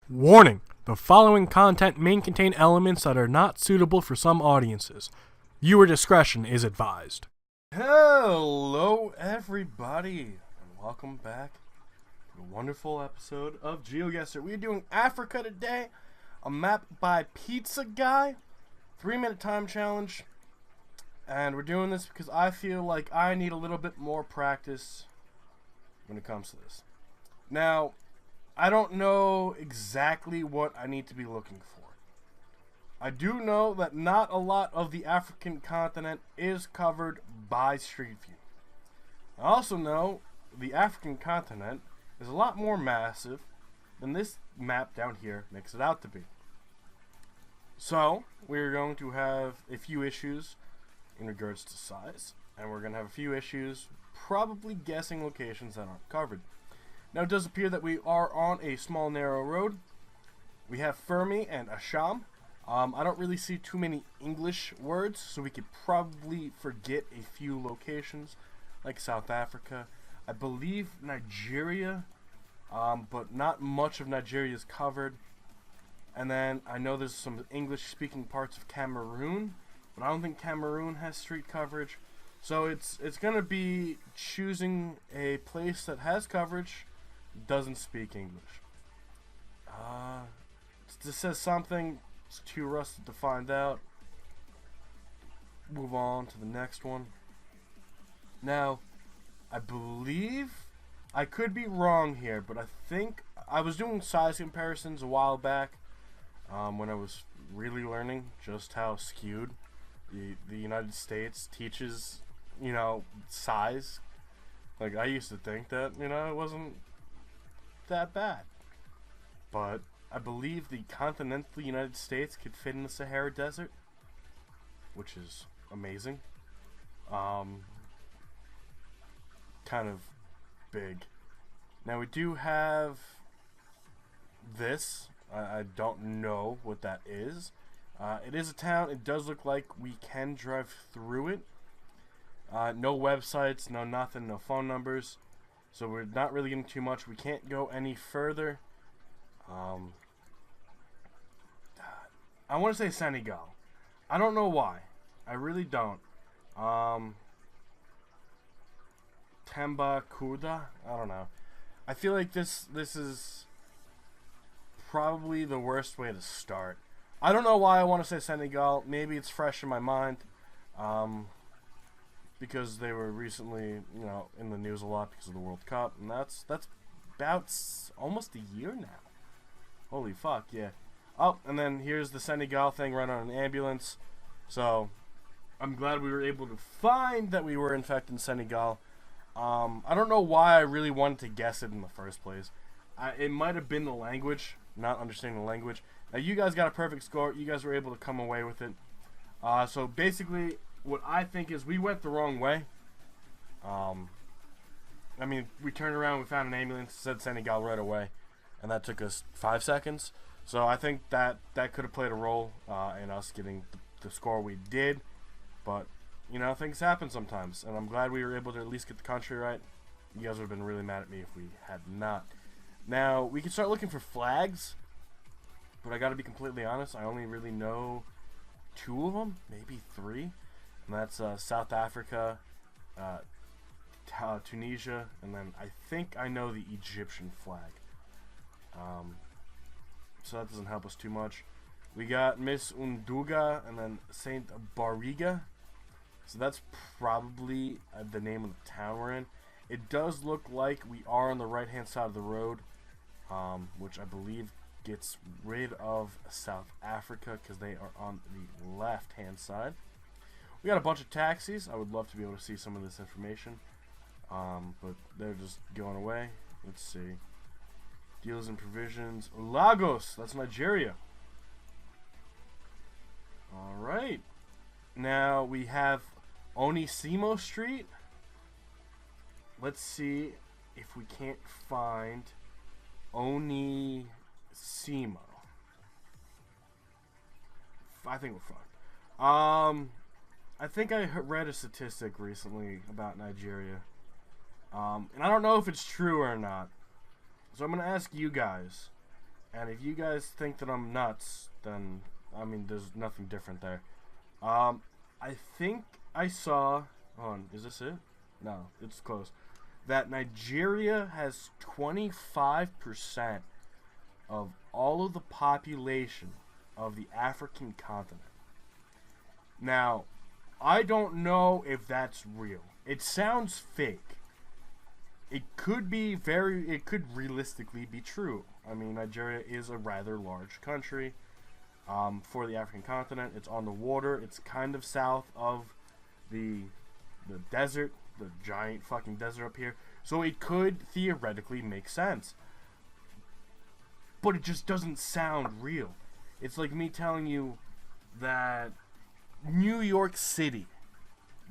Warning: the following content may contain elements that are not suitable for some audiences. Viewer discretion is advised. Hello, everybody, and welcome back to a wonderful episode of Geoguessr. We're doing Africa today, a map by Pizza Guy, 3-minute time challenge, and we're doing this because I feel like I need a little bit more practice when it comes to this. Now, I don't know exactly what I need to be looking for. I do know that not a lot of the African continent is covered by Street View. I also know the African continent is a lot more massive than this map down here makes it out to be. So, we're going to have a few issues in regards to size, and we're going to have a few issues probably guessing locations that aren't covered. Now, it does appear that we are on a small, narrow road. We have Fermi and Asham. I don't really see too many English words, so we could probably forget a few locations, like South Africa. I believe Nigeria, but not much of Nigeria is covered. And then I know there's some English-speaking parts of Cameroon, but I don't think Cameroon has street coverage. So it's going to be choosing a place that has coverage, doesn't speak English. This says something. It's too rusted to find out. Move on to the next one. Now, I believe, I could be wrong here, but I think I was doing size comparisons a while back when I was really learning just how skewed the United States teaches, size. Like, I used to think that, it wasn't that bad. But I believe the continental United States could fit in the Sahara Desert, which is amazing. Kind of big. Now, we do have this. I don't know what that is. It is a town. It does look like we can drive through it. No websites, no nothing, no phone numbers. So we're not really getting too much. We can't go any further. I want to say Senegal. I don't know why. I really don't. Temba Kuda? I don't know. I feel like this is probably the worst way to start. I don't know why I want to say Senegal. Maybe it's fresh in my mind. Because they were recently, in the news a lot because of the World Cup, and that's about almost a year now. Holy fuck, yeah. Oh, and then here's the Senegal thing right on an ambulance. So, I'm glad we were able to find that we were in fact in Senegal. I don't know why I really wanted to guess it in the first place. It might have been the language, not understanding the language. Now, you guys got a perfect score. You guys were able to come away with it. So, basically, what I think is we went the wrong way. We turned around, we found an ambulance, said Senegal right away, and that took us 5 seconds. So I think that could have played a role in us getting the score we did. But, things happen sometimes, and I'm glad we were able to at least get the country right. You guys would have been really mad at me if we had not. Now, we can start looking for flags, but I gotta be completely honest, I only really know 2 of them, maybe 3. And that's South Africa, Tunisia, and then I think I know the Egyptian flag. So that doesn't help us too much. We got Miss Unduga and then Saint Bariga. So that's probably the name of the town we're in. It does look like we are on the right-hand side of the road, which I believe gets rid of South Africa because they are on the left-hand side. We got a bunch of taxis. I would love to be able to see some of this information. But they're just going away. Let's see. Deals and provisions. Lagos. That's Nigeria. Alright. Now we have Onisimo Street. Let's see if we can't find Onisimo. I think we're fine. I think I read a statistic recently about Nigeria. And I don't know if it's true or not. So I'm going to ask you guys, And if you guys think that I'm nuts, then, I mean, there's nothing different there. I think I saw... Hold on, is this it? No, it's close. That Nigeria has 25% of all of the population of the African continent. Now, I don't know if that's real. It sounds fake. It could realistically be true. I mean, Nigeria is a rather large country for the African continent. It's on the water. It's kind of south of the desert, the giant fucking desert up here. So it could theoretically make sense. But it just doesn't sound real. It's like me telling you that New York City,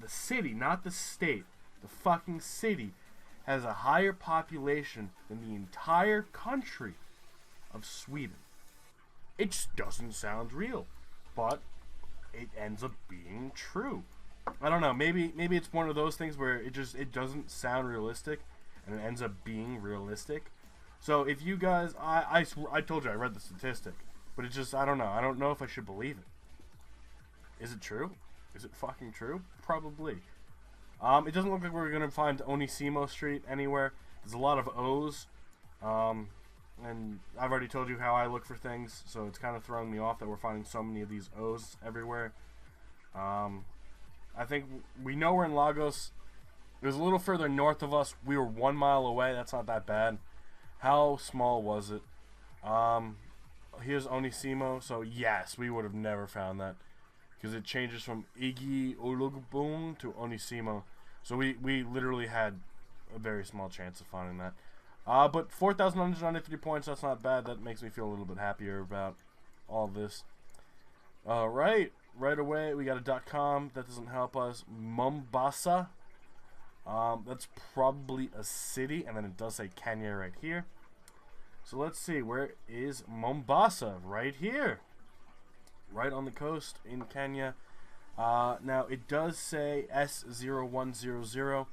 the city, not the state, the fucking city, has a higher population than the entire country of Sweden. It just doesn't sound real, but it ends up being true. I don't know, maybe it's one of those things where it doesn't sound realistic and it ends up being realistic. So if you guys, I told you I read the statistic, but it's just, I don't know if I should believe it. Is it true? Is it fucking true? Probably. It doesn't look like we're gonna find Onisimo Street anywhere. There's a lot of O's, and I've already told you how I look for things, so it's kind of throwing me off that we're finding so many of these O's everywhere. I think we know we're in Lagos. It was a little further north of us. We were 1 mile away. That's not that bad. How small was it? Here's Onisimo. So yes, we would have never found that, because it changes from Igi Ologbon to Onisimo. So we literally had a very small chance of finding that. But 4,193 points, that's not bad. That makes me feel a little bit happier about all this. Alright, right away we got a .com. That doesn't help us. Mombasa. That's probably a city, and then it does say Kenya right here. So let's see, where is Mombasa? Right here. Right on the coast in Kenya. Now it does say S0100,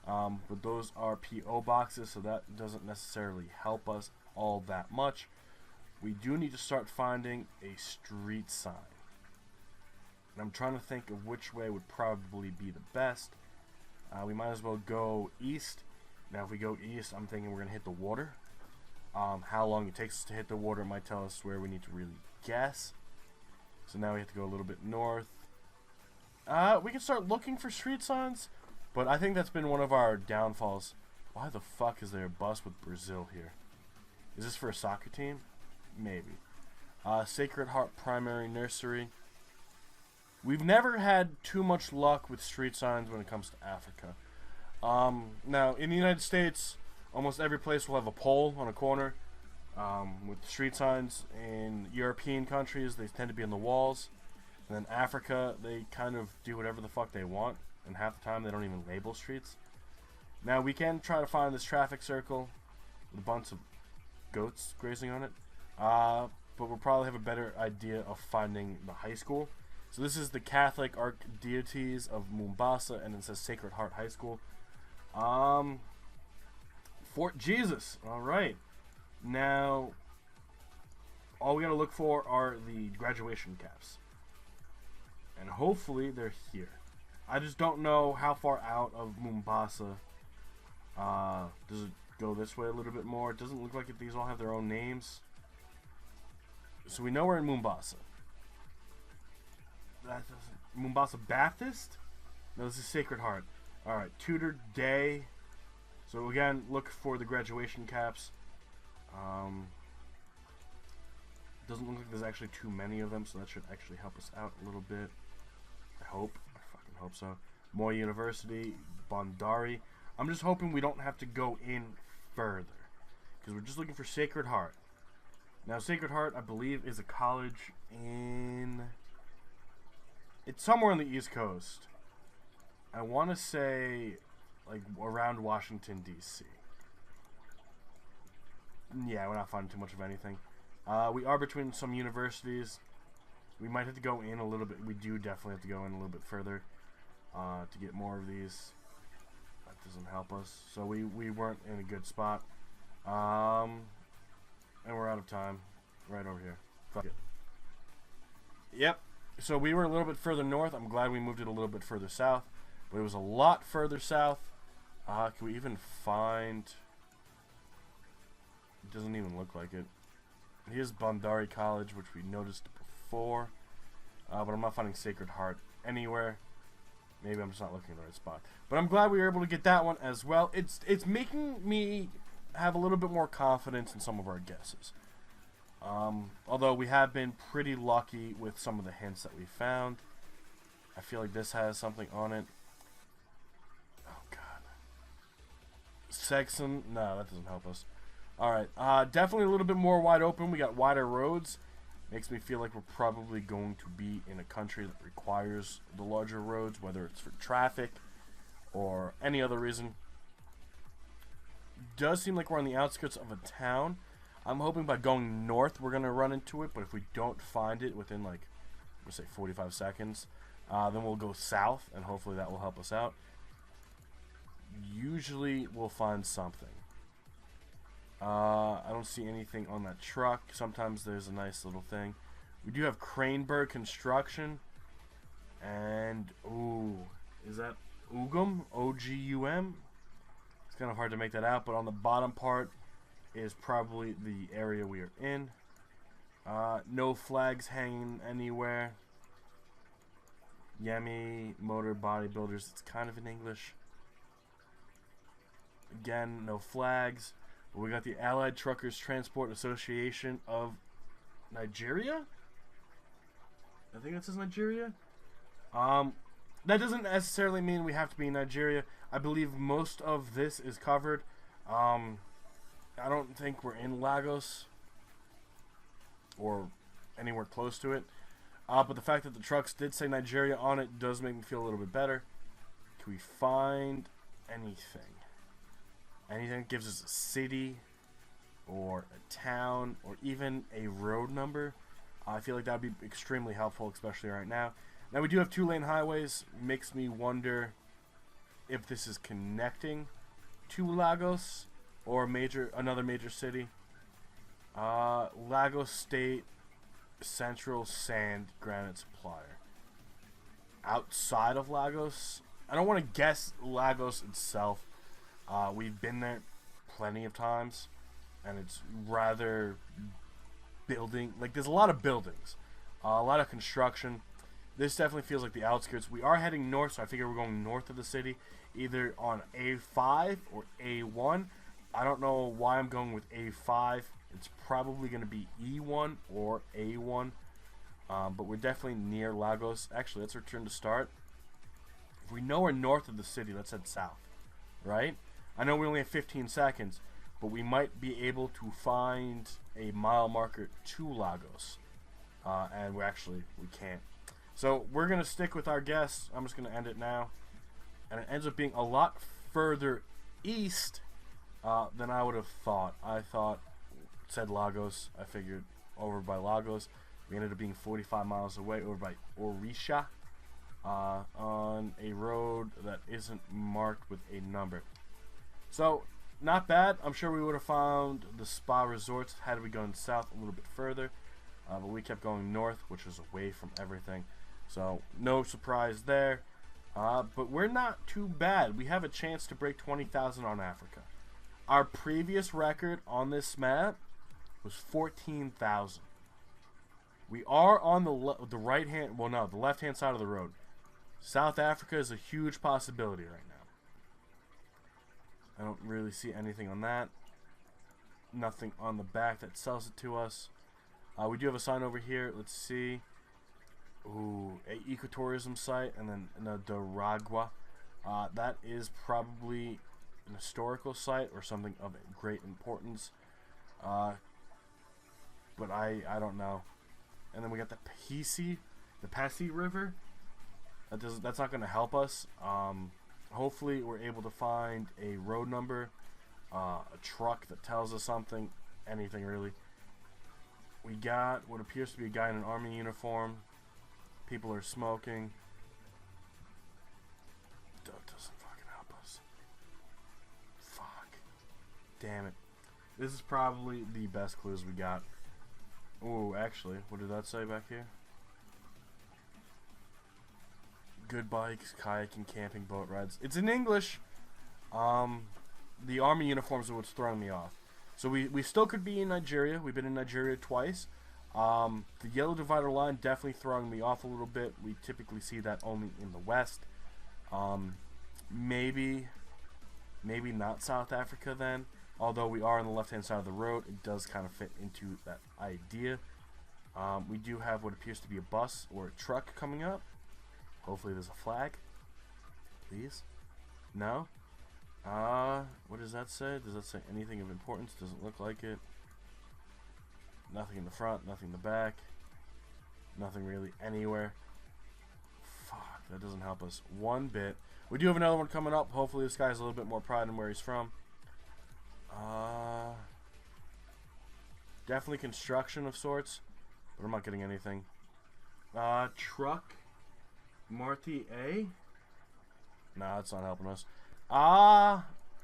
but those are PO boxes, so that doesn't necessarily help us all that much. We do need to start finding a street sign. And I'm trying to think of which way would probably be the best. We might as well go east. Now if we go east, I'm thinking we're going to hit the water. How long it takes us to hit the water might tell us where we need to really guess. So now we have to go a little bit north. We can start looking for street signs, but I think that's been one of our downfalls. Why the fuck is there a bus with Brazil here? Is this for a soccer team? Maybe. Sacred Heart Primary Nursery. We've never had too much luck with street signs when it comes to Africa. Now, in the United States, almost every place will have a pole on a corner with street signs. In European countries, they tend to be on the walls. And then Africa, they kind of do whatever the fuck they want, and half the time they don't even label streets. Now, we can try to find this traffic circle with a bunch of goats grazing on it, but we'll probably have a better idea of finding the high school. So this is the Catholic Archdeities of Mombasa, and it says Sacred Heart High School. Fort Jesus. Alright. Now, all we gotta look for are the graduation caps. And hopefully they're here. I just don't know how far out of Mombasa. Does it go this way a little bit more? It doesn't look like these all have their own names. So we know we're in Mombasa. Mombasa Baptist? No, this is Sacred Heart. Alright, Tudor Day. So again, look for the graduation caps. Doesn't look like there's actually too many of them, so that should actually help us out a little bit. I hope. I fucking hope so. Moi University, Bondari. I'm just hoping we don't have to go in further, because we're just looking for Sacred Heart. Now, Sacred Heart, I believe, is a college in... It's somewhere on the East Coast. I want to say, like, around Washington, D.C. Yeah, we're not finding too much of anything. We are between some universities. We might have to go in a little bit. We do definitely have to go in a little bit further to get more of these. That doesn't help us. So we weren't in a good spot. And we're out of time. Right over here. Fuck it. Yep. So we were a little bit further north. I'm glad we moved it a little bit further south. But it was a lot further south. Can we even find... It doesn't even look like it. Here's Bandari College, which we noticed before. But I'm not finding Sacred Heart anywhere. Maybe I'm just not looking in the right spot. But I'm glad we were able to get that one as well. It's making me have a little bit more confidence in some of our guesses. Although we have been pretty lucky with some of the hints that we found. I feel like this has something on it. Oh, God. Saxon? No, that doesn't help us. Alright, definitely a little bit more wide open. We got wider roads. Makes me feel like we're probably going to be in a country that requires the larger roads, whether it's for traffic or any other reason. Does seem like we're on the outskirts of a town. I'm hoping by going north we're going to run into it, but if we don't find it within, like, let's say 45 seconds, then we'll go south, and hopefully that will help us out. Usually we'll find something. I don't see anything on that truck. Sometimes there's a nice little thing. We do have Craneburg Construction. And, ooh, is that Ugum? O-G-U-M? It's kind of hard to make that out, but on the bottom part is probably the area we are in. No flags hanging anywhere. Yemi Motor Bodybuilders. It's kind of in English. Again, no flags. We got the Allied Truckers Transport Association of Nigeria? I think that says Nigeria. That doesn't necessarily mean we have to be in Nigeria. I believe most of this is covered. I don't think we're in Lagos or anywhere close to it. But the fact that the trucks did say Nigeria on it does make me feel a little bit better. Can we find anything? Anything that gives us a city or a town or even a road number? I feel like that would be extremely helpful, especially right now. Now, we do have 2-lane highways. Makes me wonder if this is connecting to Lagos or another major city. Lagos State Central Sand Granite Supplier. Outside of Lagos? I don't want to guess Lagos itself. We've been there plenty of times, and it's rather building. Like, there's a lot of buildings, a lot of construction. This definitely feels like the outskirts. We are heading north, so I figure we're going north of the city, either on A5 or A1. I don't know why I'm going with A5. It's probably going to be E1 or A1, but we're definitely near Lagos. Actually, let's return to start. If we know we're north of the city, let's head south, right? I know we only have 15 seconds, but we might be able to find a mile marker to Lagos, and we can't. So we're going to stick with our guess. I'm just going to end it now, and it ends up being a lot further east than I would have thought. I thought it said Lagos. I figured over by Lagos. We ended up being 45 miles away over by Orisha on a road that isn't marked with a number. So, not bad. I'm sure we would have found the spa resorts had we gone south a little bit further. But we kept going north, which was away from everything. So, no surprise there. But we're not too bad. We have a chance to break 20,000 on Africa. Our previous record on this map was 14,000. We are on the right hand, well no, the left hand side of the road. South Africa is a huge possibility right now. I don't really see anything on that. Nothing on the back that sells it to us. We do have a sign over here. Let's see. Ooh, a ecotourism site, and then Daragwa. That is probably an historical site or something of great importance. But I don't know. And then we got the Passy River. That's not going to help us. Hopefully we're able to find a road number, a truck that tells us something, anything really. We got what appears to be a guy in an army uniform. People are smoking. That doesn't fucking help us. Fuck. Damn it. This is probably the best clues we got. Oh, actually, what did that say back here? Good bikes, kayaking, camping, boat rides. It's in English. The army uniforms are what's throwing me off. So we still could be in Nigeria. We've been in Nigeria twice. The yellow divider line definitely throwing me off a little bit. We typically see that only in the West. Maybe not South Africa then. Although we are on the left-hand side of the road, it does kind of fit into that idea. We do have what appears to be a bus or a truck coming up. Hopefully there's a flag. Please. No? What does that say? Does that say anything of importance? Doesn't look like it. Nothing in the front, nothing in the back. Nothing really anywhere. Fuck, that doesn't help us one bit. We do have another one coming up. Hopefully this guy's a little bit more pride in where he's from. Definitely construction of sorts, but I'm not getting anything. Truck. Marty A? Nah, that's not helping us.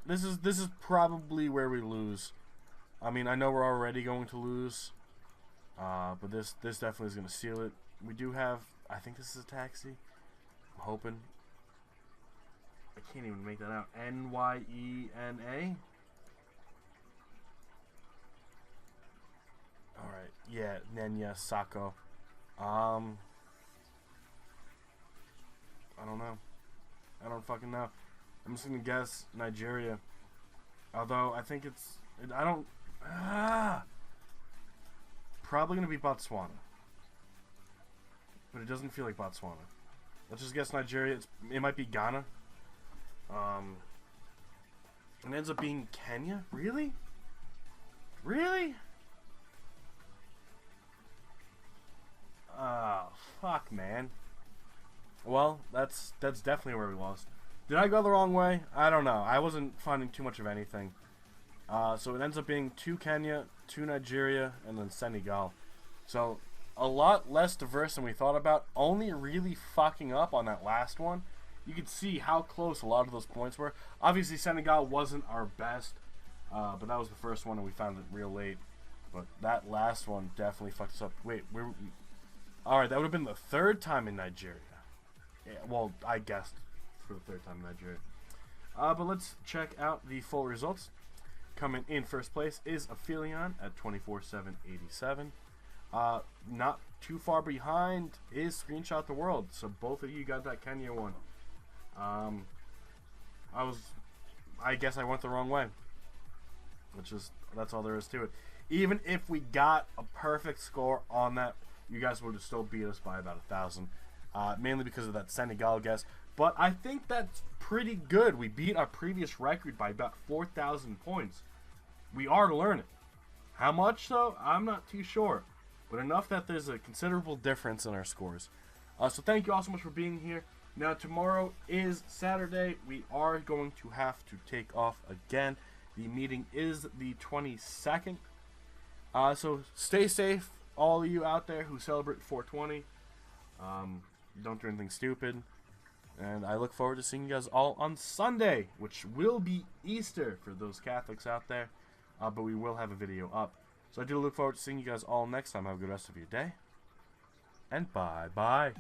This is probably where we lose. I mean, I know we're already going to lose. But this definitely is going to seal it. We do have, I think this is a taxi. I'm hoping. I can't even make that out. N-Y-E-N-A? Alright, yeah, Nenya Sako. I don't know. I don't fucking know. I'm just gonna guess Nigeria. Although, I think it's... I don't... Probably gonna be Botswana. But it doesn't feel like Botswana. Let's just guess Nigeria. It might be Ghana. It ends up being Kenya? Really? Really? Oh, fuck, man. Well, that's definitely where we lost. Did I go the wrong way? I don't know. I wasn't finding too much of anything. So it ends up being 2 Kenya, 2 Nigeria, and then Senegal. So a lot less diverse than we thought about. Only really fucking up on that last one. You could see how close a lot of those points were. Obviously, Senegal wasn't our best, but that was the first one, and we found it real late. But that last one definitely fucked us up. Wait, alright, that would have been the 3rd time in Nigeria. Yeah, well, I guessed for the 3rd time in Nigeria. But let's check out the full results. Coming in first place is Aphelion at 24,787. Not too far behind is Screenshot the World. So both of you got that Kenya one. I guess I went the wrong way. That's all there is to it. Even if we got a perfect score on that, you guys would have still beat us by about 1,000. Mainly because of that Senegal guess. But I think that's pretty good. We beat our previous record by about 4,000 points. We are learning. How much, though? I'm not too sure. But enough that there's a considerable difference in our scores. So thank you all so much for being here. Now, tomorrow is Saturday. We are going to have to take off again. The meeting is the 22nd. So stay safe, all of you out there who celebrate 420. Don't do anything stupid. And I look forward to seeing you guys all on Sunday, which will be Easter for those Catholics out there. But we will have a video up. So I do look forward to seeing you guys all next time. Have a good rest of your day. And bye-bye.